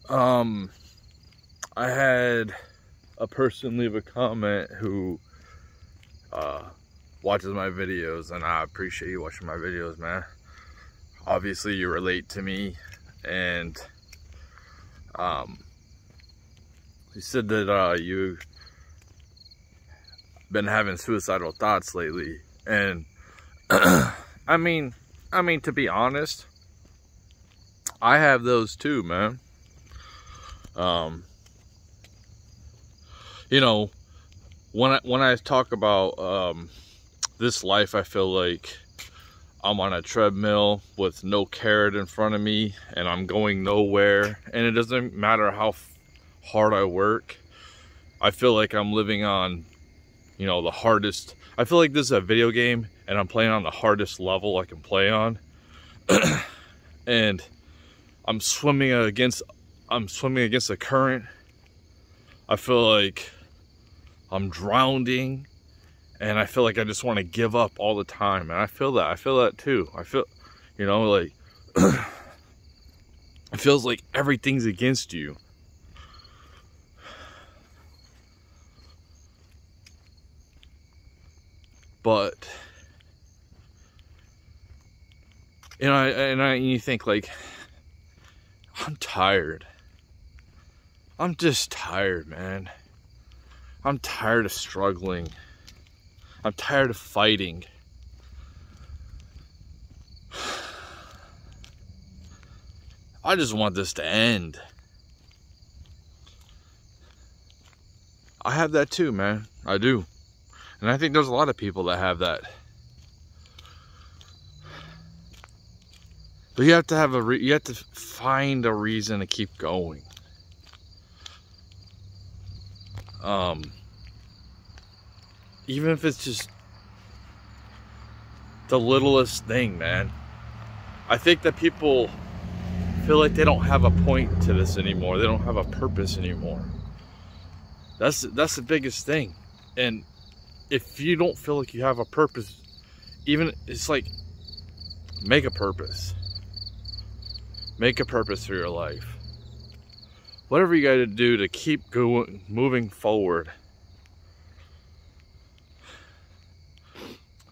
I had a person leave a comment who watches my videos, and I appreciate you watching my videos, man. Obviously you relate to me, and he said that you've been having suicidal thoughts lately, and I mean to be honest, I have those too, man. You know, when I talk about this life, I feel like I'm on a treadmill with no carrot in front of me, and I'm going nowhere, and it doesn't matter how hard I work. I feel like I'm living on, you know, the hardest. I feel like this is a video game and I'm playing on the hardest level I can play on. And I'm swimming against the current. I feel like I'm drowning, and I feel like I just want to give up all the time. And I feel that too. I feel, you know, like it feels like everything's against you. But you know, and you think like, I'm tired. I'm just tired, man. I'm tired of struggling. I'm tired of fighting. I just want this to end. I have that too, man. I do. And I think there's a lot of people that have that. But you have to have you have to find a reason to keep going. Even if it's just the littlest thing, man. I think that people feel like they don't have a point to this anymore. They don't have a purpose anymore. That's the biggest thing. And if you don't feel like you have a purpose, even, it's like, make a purpose. Make a purpose for your life. Whatever you gotta do to keep going, moving forward.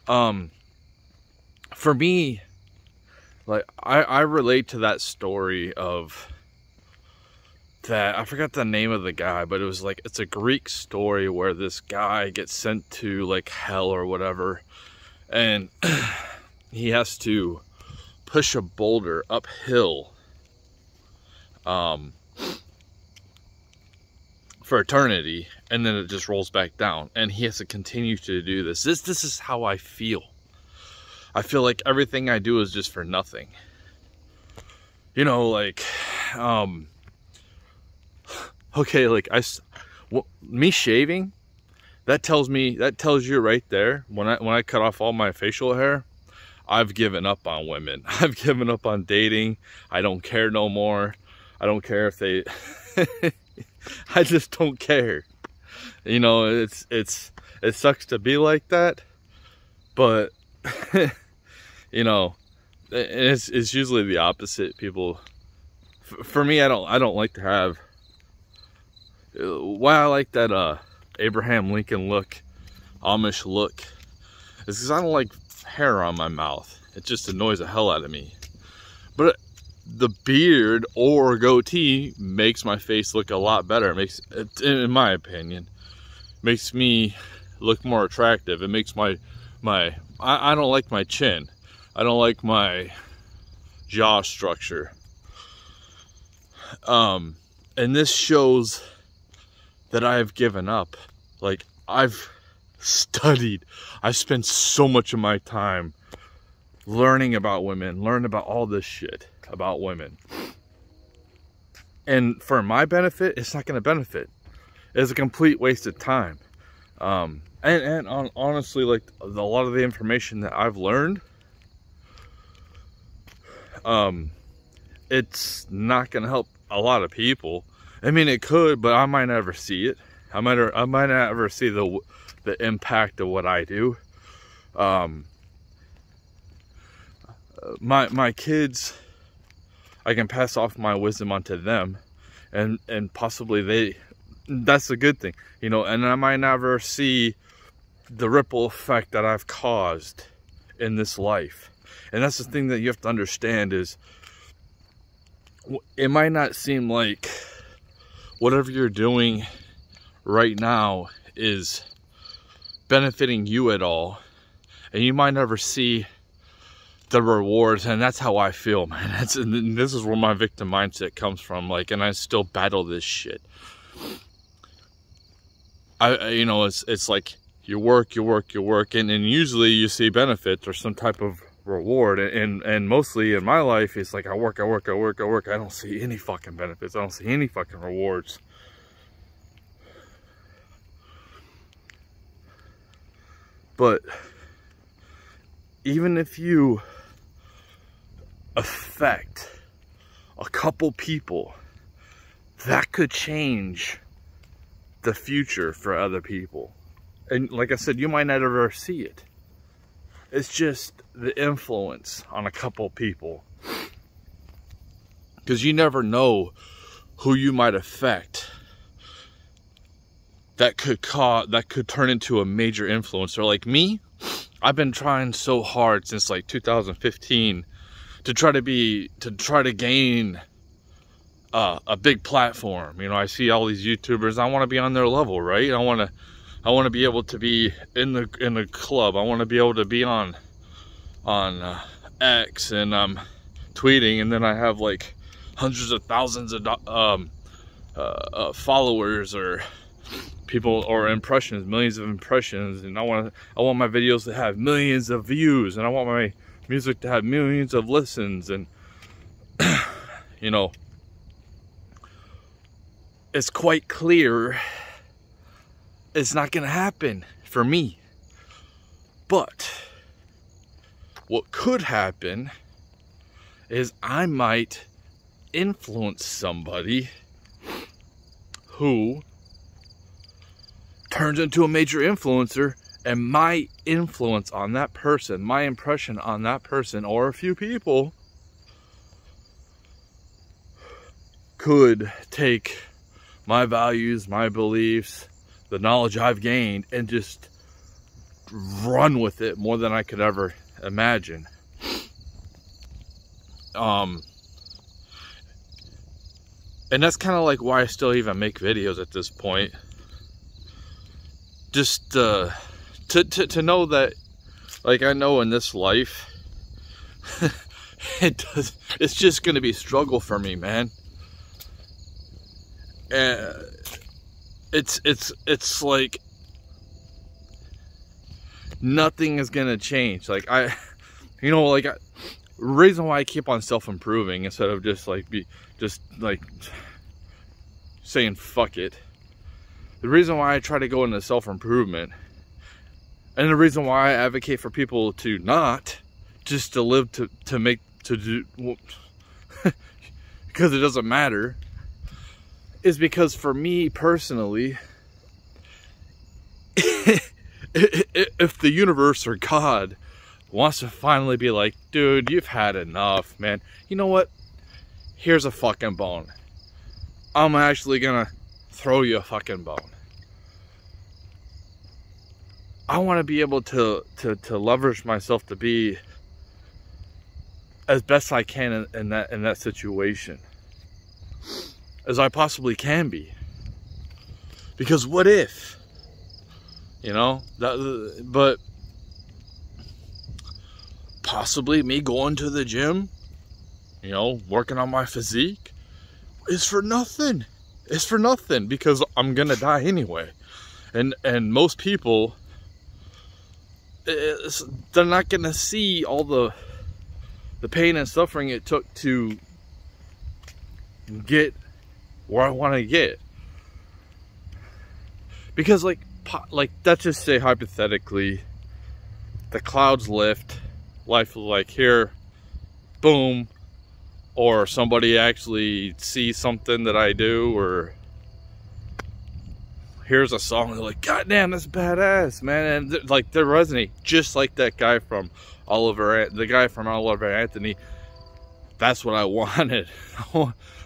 For me, like, I relate to that story of that. I forgot the name of the guy, but it was like, it's a Greek story where this guy gets sent to like hell or whatever, and he has to push a boulder uphill for eternity, and then it just rolls back down, and he has to continue to do this. This is how I feel. I feel like everything I do is just for nothing. You know, like, okay, like me shaving, that tells you right there, when I cut off all my facial hair, I've given up on women. I've given up on dating. I don't care no more. I don't care if they I just don't care. You know, it sucks to be like that, but you know, it's usually the opposite. People, for me, I don't like to have, why I like that Abraham Lincoln look, Amish look, is because I don't like hair on my mouth. It just annoys the hell out of me. But the beard or goatee makes my face look a lot better. It makes, in my opinion, makes me look more attractive. It makes I don't like my chin. I don't like my jaw structure. And this shows that I have given up. Like, I've studied. I've spent so much of my time learning about women, learning about all this shit about women. And for my benefit, it's not going to benefit. It's a complete waste of time. Honestly, like, a lot of the information that I've learned, it's not going to help a lot of people. I mean, it could, but I might never see it. I might never see the impact of what I do. My kids, I can pass off my wisdom onto them, and possibly that's a good thing, you know, and I might never see the ripple effect that I've caused in this life. And that's the thing that you have to understand is, it might not seem like whatever you're doing right now is benefiting you at all, and you might never see the rewards. And that's how I feel, man. This is where my victim mindset comes from, like, and I still battle this shit. You know, it's like you work, and usually you see benefits or some type of reward, and mostly in my life it's like I work. I don't see any fucking benefits. I don't see any fucking rewards. But even if you affect a couple people, that could change the future for other people. And like I said, you might not ever see it. It's just the influence on a couple people, because you never know who you might affect that could turn into a major influencer. Like me, I've been trying so hard since like 2015 to try to gain a big platform. You know, I see all these YouTubers, I want to be on their level, right? I want to be able to be in the club. I want to be able to be on X, and I'm tweeting, and then I have like hundreds of thousands of followers, or people, or impressions, millions of impressions, and I want my videos to have millions of views, and I want my music to have millions of listens, and you know, it's quite clear it's not gonna happen for me. But what could happen is I might influence somebody who turns into a major influencer, and my influence on that person, my impression on that person, or a few people, could take my values, my beliefs, the knowledge I've gained, and just run with it more than I could ever imagine. And that's kind of like why I still even make videos at this point. Just to know that, like, I know in this life it's just gonna be struggle for me, man. And it's like nothing is gonna change. Like, reason why I keep on self-improving instead of just saying fuck it. The reason why I try to go into self-improvement, and the reason why I advocate for people to not just to live to do because it doesn't matter, is because for me personally, if the universe or God wants to finally be like, dude, you've had enough, man. You know what? Here's a fucking bone. I'm actually gonna throw you a fucking bone. I want to be able to leverage myself to be as best I can in that situation as I possibly can be. Because what if, you know, but possibly me going to the gym, you know, working on my physique is for nothing. It's for nothing, because I'm gonna die anyway. And most people, they're not gonna see all the pain and suffering it took to get where I want to get. Because like let's just say hypothetically, the clouds lift, life like here, boom, or somebody actually sees something that I do, or here's a song, they're like, God damn, that's badass, man. And like, they resonate just like that guy from the guy from Oliver Anthony. That's what I wanted.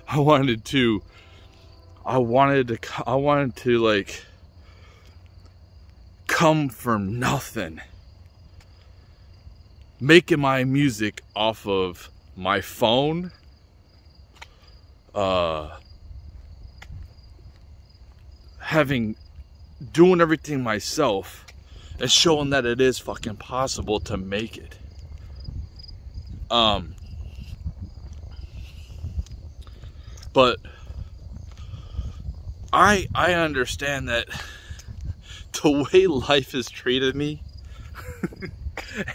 I wanted to I wanted to like come from nothing, making my music off of my phone, doing everything myself, and showing that it is fucking possible to make it. But I understand that the way life has treated me,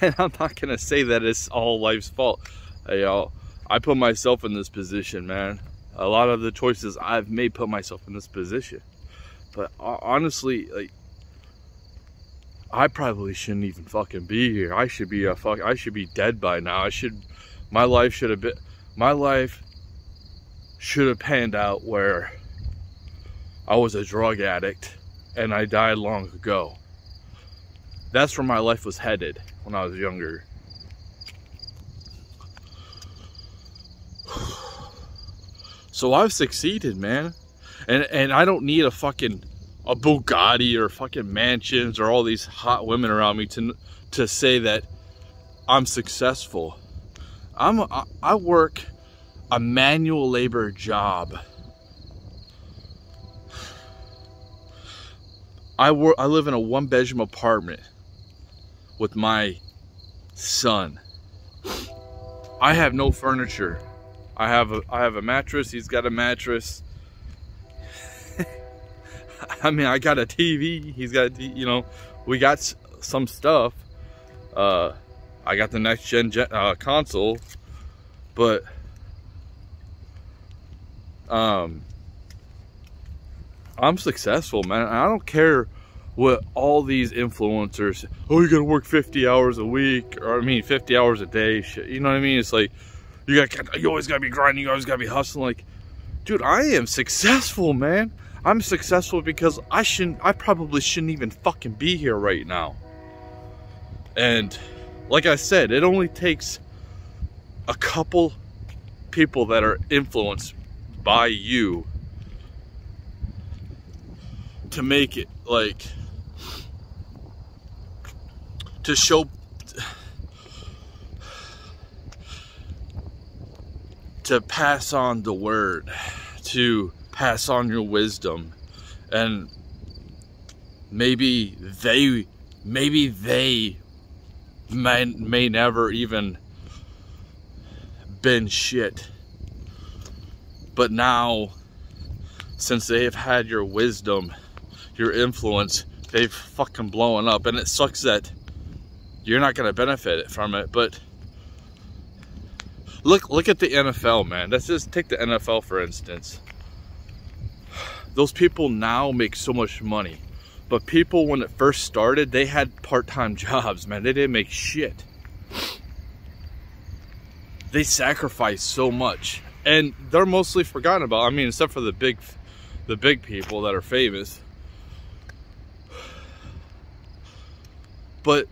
and I'm not gonna say that it's all life's fault. I put myself in this position, man. A lot of the choices I've made put myself in this position. But honestly, like, I probably shouldn't even fucking be here. I should be dead by now. My life should have panned out where I was a drug addict and I died long ago. That's where my life was headed when I was younger. So I've succeeded, man. And I don't need a Bugatti or fucking mansions or all these hot women around me to say that I'm successful. I work a manual labor job. I live in a 1-bedroom apartment with my son. I have no furniture. I have a mattress. He's got a mattress. I mean, I got a TV. He's got, you know, we got some stuff. I got the next gen console, but I'm successful, man. I don't care what all these influencers, oh, you gotta work 50 hours a week, or I mean 50 hours a day, shit. You know what I mean? It's like you always gotta be grinding, you always gotta be hustling. Like, dude, I am successful, man. I'm successful because I probably shouldn't even fucking be here right now. And like I said, it only takes a couple people that are influenced by you to make it, like, to show, to pass on the word, to pass on your wisdom. And maybe they may never even been shit, but now, since they have had your wisdom, your influence, they've fucking blown up. And it sucks that you're not going to benefit from it. But look at the NFL, man. Let's just take the NFL for instance. Those people now make so much money, but people, when it first started, they had part-time jobs, man. They didn't make shit. They sacrificed so much, and they're mostly forgotten about. I mean, except for the big people that are famous. But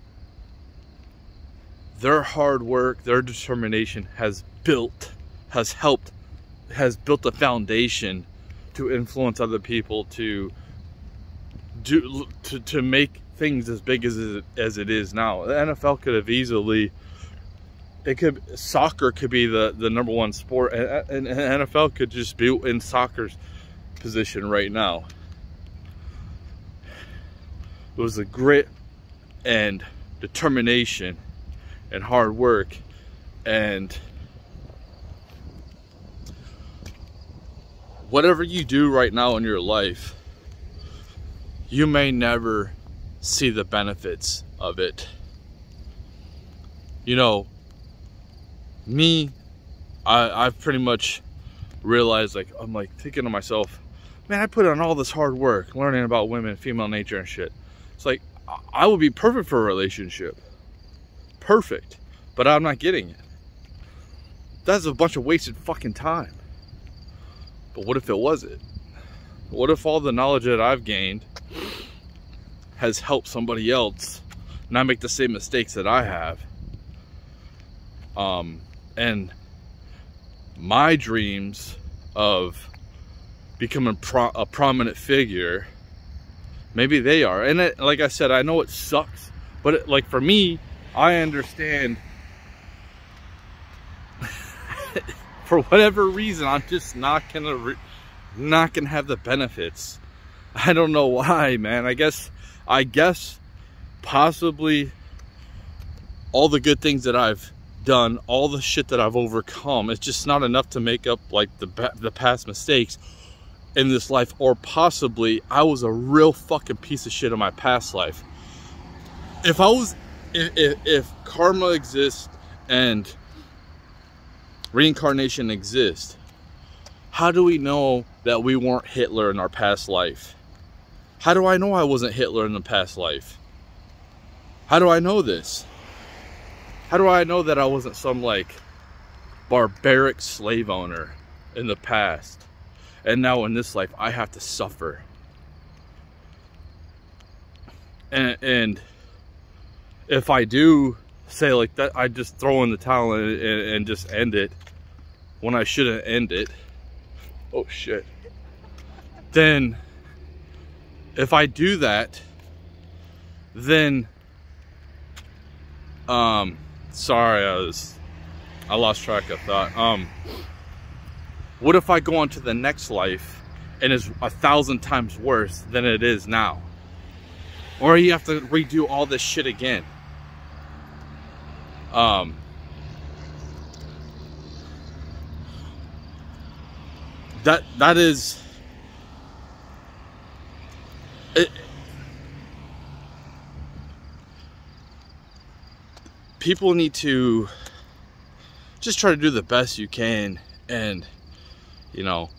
their hard work, their determination has built a foundation to influence other people to make things as big as it is now. The NFL could have easily, soccer could be the #1 sport, and NFL could just be in soccer's position right now. It was the grit and determination and hard work, and whatever you do right now in your life, you may never see the benefits of it. You know, me, I've pretty much realized, like, I'm like thinking to myself, man, I put in all this hard work learning about women, female nature and shit. It's like, I would be perfect for a relationship. Perfect. But I'm not getting it. That's a bunch of wasted fucking time. But what if it wasn't? What if all the knowledge that I've gained has helped somebody else not make the same mistakes that I have? And my dreams of becoming a prominent figure. Maybe they are. And like I said, I know it sucks, but like for me, I understand. For whatever reason, I'm just not gonna have the benefits. I don't know why, man. I guess possibly all the good things that I've done, all the shit that I've overcome, it's just not enough to make up like the past mistakes in this life. Or possibly I was a real fucking piece of shit in my past life. If karma exists and reincarnation exists, how do we know that we weren't Hitler in our past life? How do I know I wasn't Hitler in the past life? How do I know this? How do I know that I wasn't some like barbaric slave owner in the past, and now in this life I have to suffer? And if I do say like that, I just throw in the towel and just end it when I shouldn't end it. Oh shit. Then if I do that, then sorry, I lost track of thought. What if I go on to the next life and it's 1,000 times worse than it is now? Or you have to redo all this shit again. That is it. People need to just try to do the best you can, and you know,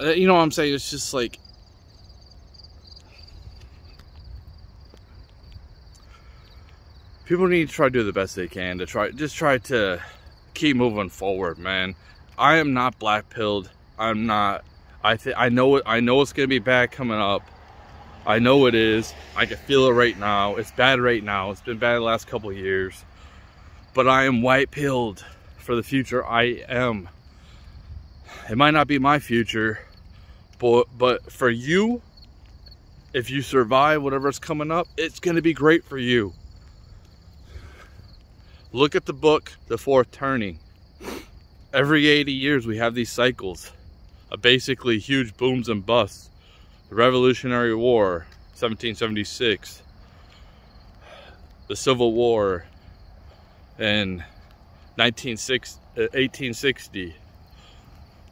you know what I'm saying? It's just like, people need to try to do the best they can to try to keep moving forward, man. I am not black-pilled. I'm not. I know it. I know it's gonna be bad coming up. I know it is. I can feel it right now. It's bad right now. It's been bad the last couple of years. But I am white-pilled for the future. I am. It might not be my future, but for you, if you survive whatever's coming up, it's gonna be great for you. Look at the book, The Fourth Turning. Every 80 years we have these cycles of basically huge booms and busts. The Revolutionary War, 1776. The Civil War in 1860.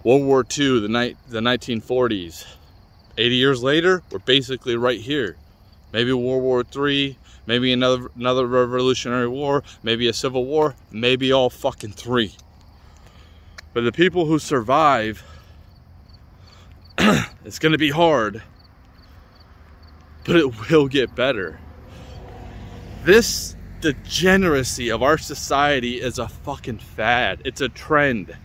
World War II, the 1940s. 80 years later, we're basically right here. Maybe World War III, maybe another Revolutionary War, maybe a Civil War, maybe all fucking three. But the people who survive, it's gonna be hard, but it will get better. This degeneracy of our society is a fucking fad. It's a trend.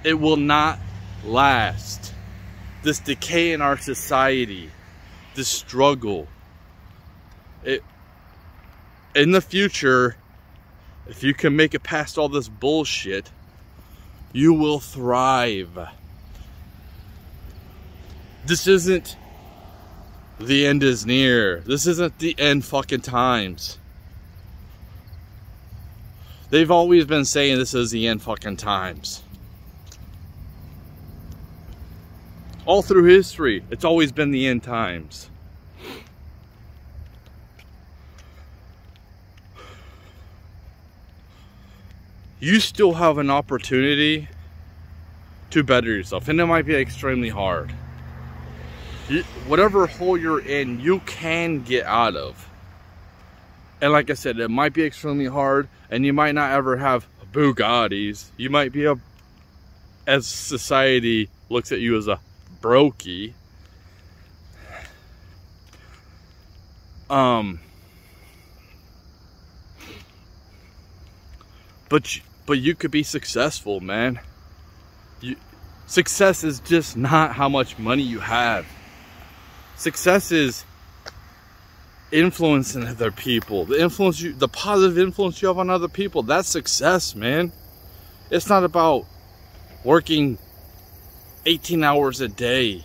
It will not last. This decay in our society, this struggle, in the future, if you can make it past all this bullshit, you will thrive. This isn't the end is near. This isn't the end fucking times. They've always been saying this is the end fucking times. All through history, it's always been the end times. You still have an opportunity to better yourself, and it might be extremely hard. Whatever hole you're in, you can get out of. And like I said, it might be extremely hard, and you might not ever have Bugattis. You might be as society looks at you as a brokey. But you could be successful, man. Success is just not how much money you have. Success is influencing other people, the positive influence you have on other people, that's success, man. It's not about working 18 hours a day,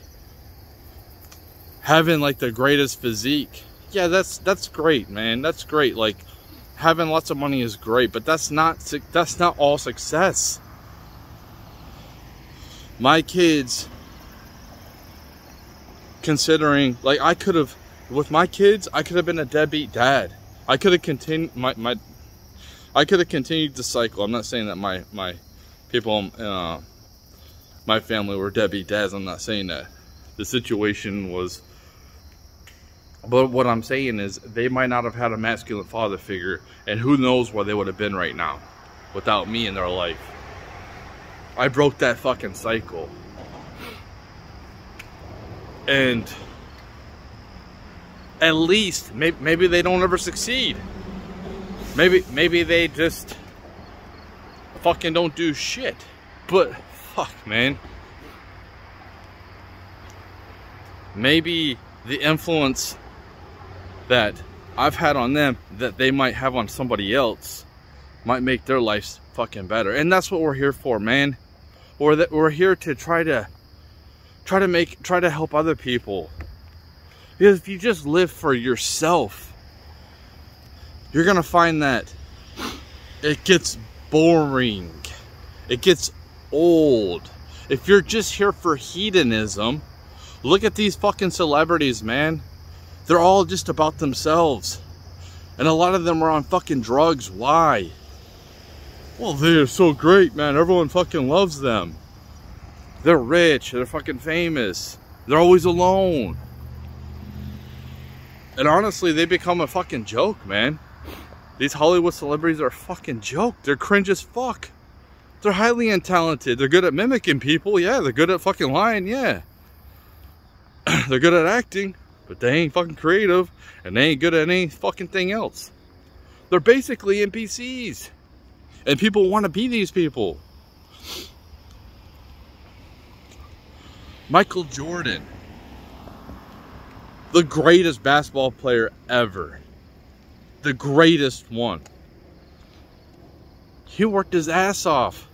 having like the greatest physique. Yeah, that's great, man. That's great. Like, having lots of money is great, but that's not all success. My kids, considering, like, with my kids, I could have been a deadbeat dad. I could have continued I could have continued the cycle. I'm not saying that my people, my family were deadbeat dads. I'm not saying that. The situation was, but what I'm saying is they might not have had a masculine father figure, and who knows where they would have been right now without me in their life. I broke that fucking cycle. And at least, maybe they don't ever succeed. Maybe they just fucking don't do shit. But fuck, man. Maybe the influence that I've had on them that they might have on somebody else might make their lives fucking better. And that's what we're here for, man. We're here to try to help other people. Because if you just live for yourself, you're gonna find that it gets boring. It gets old. If you're just here for hedonism, look at these fucking celebrities, man. They're all just about themselves. And a lot of them are on fucking drugs. Why? Well, they're so great, man. Everyone fucking loves them. They're rich. They're fucking famous. They're always alone. And honestly, they become a fucking joke, man. These Hollywood celebrities are a fucking joke. They're cringe as fuck. They're highly untalented. They're good at mimicking people. Yeah, they're good at fucking lying. Yeah. They're good at acting, but they ain't fucking creative, and they ain't good at any fucking thing else. They're basically NPCs. And people want to be these people. Michael Jordan, the greatest basketball player ever. The greatest one. He worked his ass off.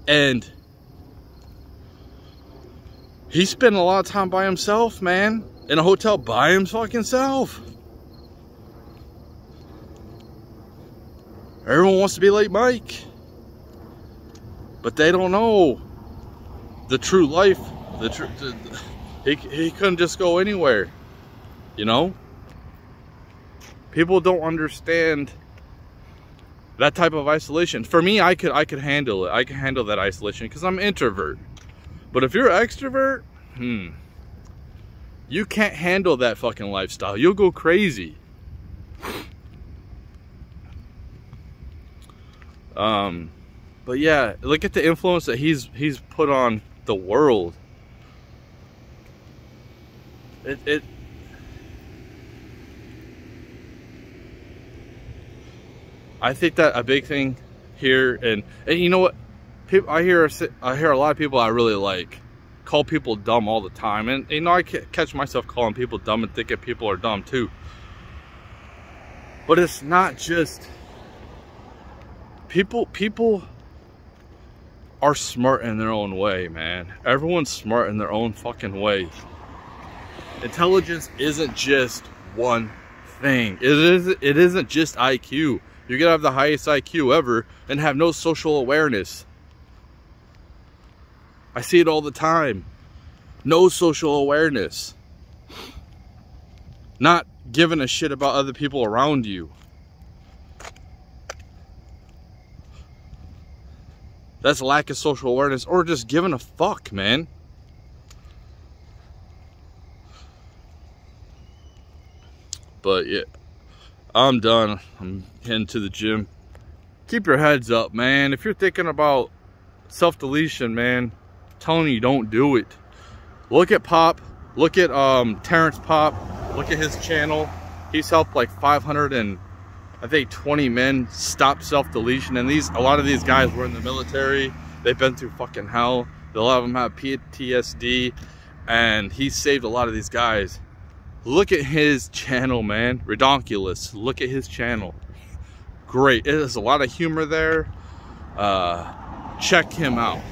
And he spent a lot of time by himself, man. In a hotel by his fucking self. Everyone wants to be like Mike. But they don't know the true life. He couldn't just go anywhere. You know? People don't understand that type of isolation. For me, I could handle it. I can handle that isolation because I'm an introvert. But if you're an extrovert, you can't handle that fucking lifestyle. You'll go crazy. But yeah, look at the influence that he's put on the world. I think that a big thing here, and you know what, people, I hear a lot of people I really like call people dumb all the time, and you know, I catch myself calling people dumb and thinking people are dumb too. But it's not just people are smart in their own way, man. Everyone's smart in their own fucking way. Intelligence isn't just one thing. It isn't just IQ. You can have the highest IQ ever and have no social awareness. I see it all the time. No social awareness. Not giving a shit about other people around you. That's lack of social awareness, or just giving a fuck, man. But yeah, I'm done. I'm heading to the gym. Keep your heads up, man. If you're thinking about self-deletion, man, I'm telling you, don't do it. Look at Pop. Look at Terrence Pop. Look at his channel. He's helped like 520 men stop self-deletion. And a lot of these guys were in the military. They've been through fucking hell. A lot of them have PTSD. And he saved a lot of these guys. Look at his channel, man. Redonkulous. Look at his channel. Great. There's a lot of humor there. Check him out.